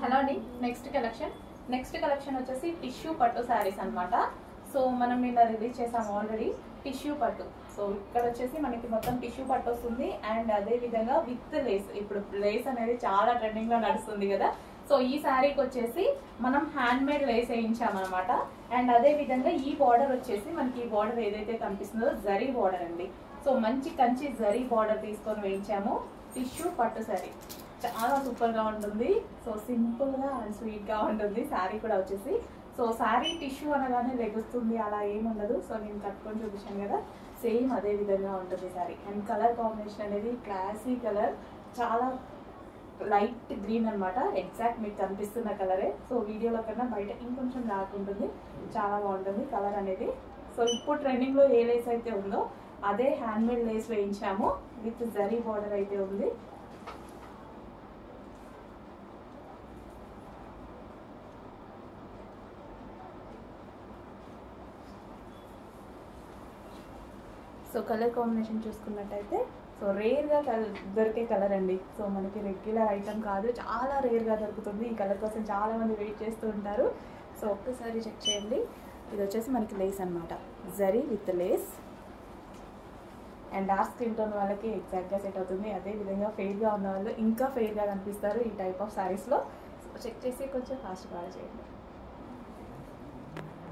Hello అండి, next collection వచ్చేసి tissue పట్టు శారీస్ అన్నమాట. సో మనం నిన్న రిలీజ్ చేసాము ఆల్రెడీ టిష్యూ పట్టు. సో ఇక్కడ వచ్చేసి మనకి మొత్తం టిష్యూ పట్టు వస్తుంది అండ్ అదే విధంగా విత్ లేస్. ఇప్పుడు లేస్ అనేది చాలా ట్రెండింగ్ లో నడుస్తుంది కదా. సో ఈ శారీకి వచ్చేసి మనం హ్యాండ్ మేడ్ లేస్ వేయించామన్నమాట. అండ్ అదే విధంగా ఈ బార్డర్ వచ్చేసి మనకి ఈ బార్డర్ ఏదైతే కనిపిస్తుందో జరీ బార్డర్ అండి. సో మంచి కంచి జరీ బార్డర్ తీసుకొని వేయించాము. టిష్యూ పట్టు శారీ చాలా సూపర్ గా ఉంటుంది. సో సింపుల్ గా అండ్ స్వీట్ గా ఉంటుంది శారీ కూడా వచ్చేసి. సో శారీ టిష్యూ అనగానే లెగుస్తుంది అలా ఏముండదు. సో నేను కట్టుకొని చూపించాను కదా, సేమ్ అదే విధంగా ఉంటుంది శారీ. అండ్ కలర్ కాంబినేషన్ అనేది క్లాసీ కలర్, చాలా లైట్ గ్రీన్ అనమాట. ఎగ్జాక్ట్ మీకు కనిపిస్తున్న కలరే. సో వీడియోలో కన్నా బయట ఇంకొంచెం డార్క్ ఉంటుంది, చాలా బాగుంటుంది కలర్ అనేది. సో ఇప్పుడు ట్రెండింగ్ లో ఏ లేస్ అయితే ఉందో అదే హ్యాండ్ మేడ్ లేస్ వేయించాము. విత్ జరీ బార్డర్ అయితే ఉంది. సో కలర్ కాంబినేషన్ చూసుకున్నట్టయితే సో రేర్గా దొరికే కలర్ అండి. సో మనకి రెగ్యులర్ ఐటమ్ కాదు, చాలా రేర్గా దొరుకుతుంది. ఈ కలర్ కోసం చాలా మంది వెయిట్ చేస్తూ ఉంటారు. సో ఒక్కసారి చెక్ చేయండి. ఇది వచ్చేసి మనకి లేస్ అనమాట, zari with lace. And dark skin tone వాళ్ళకి ఎగ్జాక్ట్గా సెట్ అవుతుంది. అదేవిధంగా ఫెయిర్గా ఉన్న వాళ్ళు ఇంకా ఫెయిర్గా కనిపిస్తారు ఈ టైప్ ఆఫ్ శారీస్లో. సో చెక్ చేసి కొంచెం ఫాస్ట్గా చేయండి.